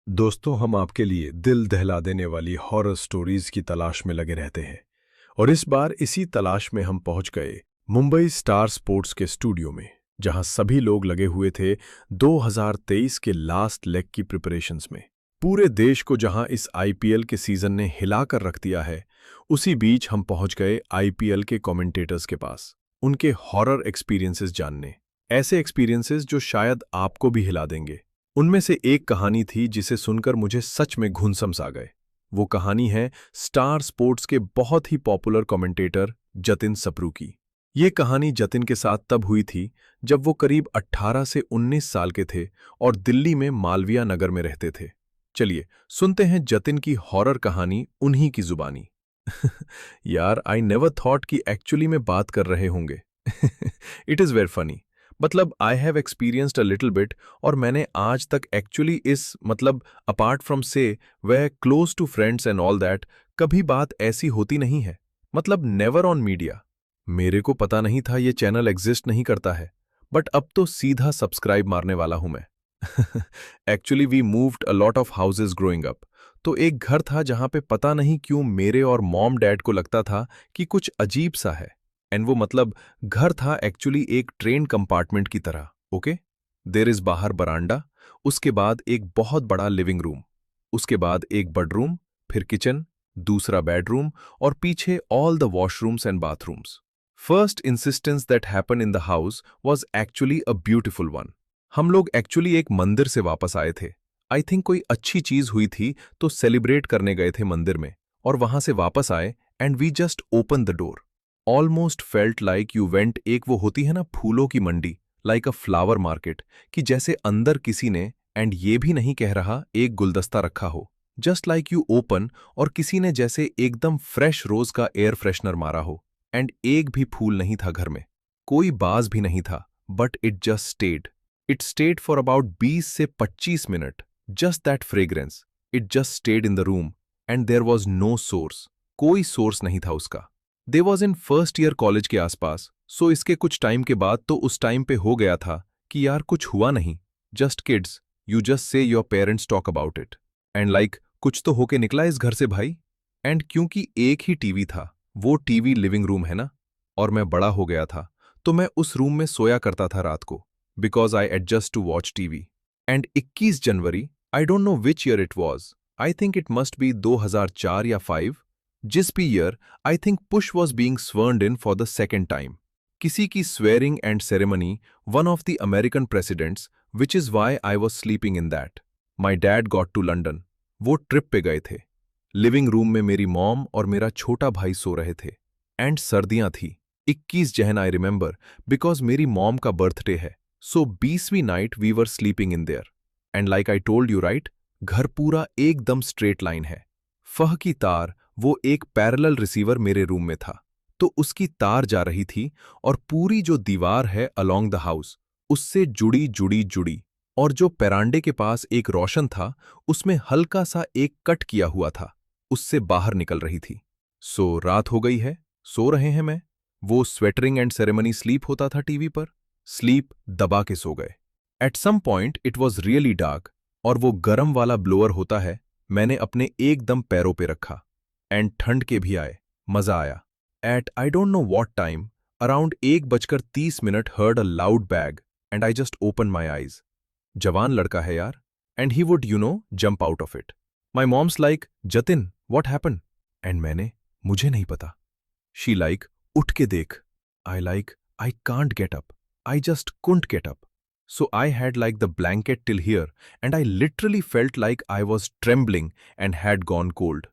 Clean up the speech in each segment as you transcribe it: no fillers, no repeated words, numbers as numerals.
दोस्तों, हम आपके लिए दिल दहला देने वाली हॉरर स्टोरीज की तलाश में लगे रहते हैं। और इस बार इसी तलाश में हम पहुंच गए मुंबई स्टार स्पोर्ट्स के स्टूडियो में, जहां सभी लोग लगे हुए थे 2023 के लास्ट लेग की प्रिपरेशंस में। पूरे देश को जहां इस आईपीएल के सीजन ने हिलाकर रख दिया है, उसी बीच हम पहुंच गए आईपीएल के कमेंटेटर्स के पास, उनके हॉरर एक्सपीरियंसेस जानने। ऐसे एक्सपीरियंसेस जो शायद आपको भी हिला देंगे। उनमें से एक कहानी थी जिसे सुनकर मुझे सच में घुनसम्स आ गए। वो कहानी है स्टार स्पोर्ट्स के बहुत ही पॉपुलर कमेंटेटर जतिन सप्रू की। ये कहानी जतिन के साथ तब हुई थी जब वो करीब 18 से 19 साल के थे और दिल्ली में मालविया नगर में रहते थे। चलिए सुनते हैं जतिन की हॉरर कहानी उन्हीं की जुबानी। यार, आई नेवर थॉट कि एक्चुअली में बात कर रहे होंगे। It is very funny. मतलब I have experienced a little bit, और मैंने आज तक एक्चुअली इस अपार्ट फ्रॉम से वे close two friends and all that, कभी बात ऐसी होती नहीं है। मतलब नेवर ऑन मीडिया। मेरे को पता नहीं था ये चैनल एग्जिस्ट नहीं करता है, बट अब तो सीधा सब्सक्राइब मारने वाला हूं मैं। Actually we moved a lot of houses growing up. तो एक घर था जहां पे पता नहीं क्यों मेरे और मॉम डैड को लगता था कि कुछ अजीब सा है। एंड वो घर था एक्चुअली एक ट्रेन कंपार्टमेंट की तरह। ओके, देर इज बाहर बरांडा, उसके बाद एक बहुत बड़ा लिविंग रूम, उसके बाद एक बेडरूम, फिर किचन, दूसरा बेडरूम, और पीछे all the washrooms and bathrooms. First insistence that happen in the house was actually a beautiful one. हम लोग एक्चुअली एक मंदिर से वापस आए थे। आई थिंक कोई अच्छी चीज हुई थी तो सेलिब्रेट करने गए थे मंदिर में, और वहां से वापस आए and we just open the door. Almost felt like you went, एक वो होती है ना फूलों की मंडी, लाइक अ फ्लावर मार्केट, कि जैसे अंदर किसी ने, एंड ये भी नहीं कह रहा एक गुलदस्ता रखा हो, जस्ट लाइक यू ओपन, और किसी ने जैसे एकदम फ्रेश रोज का एयर फ्रेशनर मारा हो। एंड एक भी फूल नहीं था घर में, कोई बाज भी नहीं था, but it just stayed. It stayed for about 20 से 25 minute, just that fragrance. It just stayed in the room and there was no source, कोई सोर्स नहीं था उसका। They was in first year college के आसपास, सो इसके कुछ टाइम के बाद तो उस टाइम पे हो गया था कि यार कुछ हुआ नहीं, just kids, you just say your parents talk about it, and like कुछ तो होके निकला इस घर से भाई। एंड क्योंकि एक ही टीवी था, वो टीवी लिविंग रूम है ना, और मैं बड़ा हो गया था, तो मैं उस रूम में सोया करता था रात को, because I used to watch TV. And 21 January, I don't know which year it was, I think it must be 2004 या 5, जिस भी year, I think Bush was being sworn in for the second time. किसी की swearing and ceremony, one of the American presidents, which is why I was sleeping in that. My dad got to London, वो trip पे गए थे। Living room में मेरी mom और मेरा छोटा भाई सो रहे थे, एंड सर्दियां थी। 21 जहन आई रिमेंबर, बिकॉज मेरी मॉम का बर्थडे है, सो 20वीं night we were sleeping in there. And like I told you right, घर पूरा एकदम स्ट्रेट लाइन है। फह की तार, वो एक पैरेलल रिसीवर मेरे रूम में था, तो उसकी तार जा रही थी, और पूरी जो दीवार है अलोंग द हाउस, उससे जुड़ी जुड़ी जुड़ी, और जो पेरांडे के पास एक रोशन था, उसमें हल्का सा एक कट किया हुआ था, उससे बाहर निकल रही थी। सो रात हो गई है, सो रहे हैं मैं, वो स्वेटरिंग एंड सेरेमनी स्लीप होता था टीवी पर, स्लीप दबा के सो गए। At some point it was really dark, और वो गरम वाला ब्लोअर होता है, मैंने अपने एकदम पैरों पे रखा, एंड ठंड के भी आए, मजा आया। At I don't know what time, around 1:30 heard a loud bag, and I just open my eyes. जवान लड़का है यार, and he would jump out of it. My mom's like, Jatin what happen? And मैंने, मुझे नहीं पता। शी लाइक, उठ के देख। I can't get up, I just couldn't get up. So I had like the blanket till here, and I literally felt like I was trembling and had gone cold.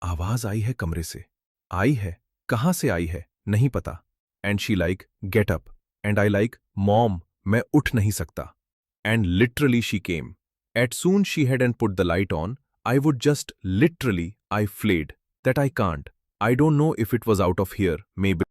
आवाज आई है कमरे से, आई है, कहाँ से आई है नहीं पता। And she like, get up, and I like, mom मैं उठ नहीं सकता। And literally she came. At soon she had and put the light on, I would just literally, I fled that I can't. I don't know if it was out of here, may be